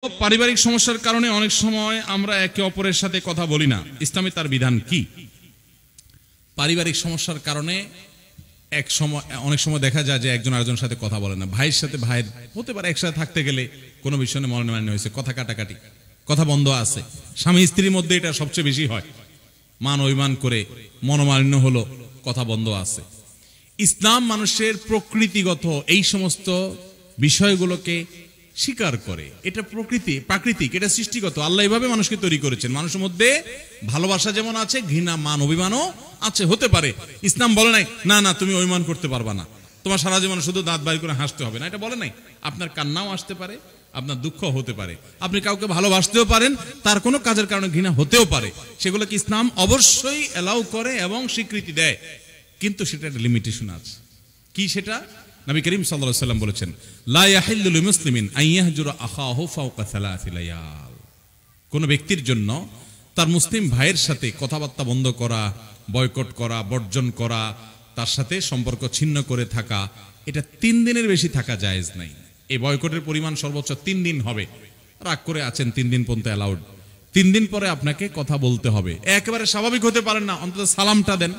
পারিবারিক সমস্যার কারণে অনেক সময় আমরা একে অপরের সাথে কথা বলি না, ইসলামে তার বিধান কি? পারিবারিক সমস্যার কারণে অনেক সময় দেখা যায় যে একজন আরেকজনের সাথে কথা বলে না। ভাইয়ের সাথে ভাইয়ের হতে পারে, একসাথে থাকতে গেলে কোনো বিষয়ে মনোমালিন্য হয়েছে, কথা কাটাকাটি, কথা বন্ধ আছে। স্বামী স্ত্রীর মধ্যে এটা সবচেয়ে বেশি হয়, মান অভিমান করে মনোমালিন্য হলো, কথা বন্ধ আছে। ইসলাম মানুষের প্রকৃতিগত এই সমস্ত বিষয়গুলোকে স্বীকার করে। এটা প্রাকৃতিক, এটা সৃষ্টিগত। আল্লাহ এভাবে মানুষকে তৈরি করেছেন। মানুষের মধ্যে ভালোবাসা যেমন আছে, ঘৃণা, মান অভিমানও আছে, হতে পারে। ইসলাম বলে নাই না না তুমি অভিমান করতে পারবা না, তোমার সারা জীবন শুধু দাঁত বাইর করে হাসতে হবে না, এটা বলে নাই। আপনার কান্নাও আসতে পারে, আপনার দুঃখ হতে পারে, আপনি কাউকে ভালোবাসতেও পারেন, তার কোনো কাজের কারণে ঘৃণা হতেও পারে। সেগুলোকে ইসলাম অবশ্যই এলাও করে এবং স্বীকৃতি দেয়, কিন্তু সেটা একটা লিমিটেশন আছে। কি সেটা? নবী করিম সাল্লাল্লাহু আলাইহি ওয়াসাল্লাম বলেছেন, লা ইয়াহিল্লু লিমুসলিমিন আন ইয়াহজুরা আখাহু ফাওকা সালাসি লায়াল। কোন ব্যক্তির জন্য তার মুসলিম ভাইয়ের সাথে কথাবার্তা বন্ধ করা, বয়কট করা, বর্জন করা, তার সাথে সম্পর্ক ছিন্ন করে থাকা, এটা 3 দিনের বেশি থাকা জায়েজ নাই। এই বয়কটের পরিমাণ সর্বোচ্চ 3 দিন হবে। রাগ করে আছেন, 3 দিন পর্যন্ত অ্যালাউড। 3 দিন পরে আপনাকে কথা বলতে হবে। একেবারে স্বাভাবিক হতে পারেন না, অন্তত সালামটা দেন।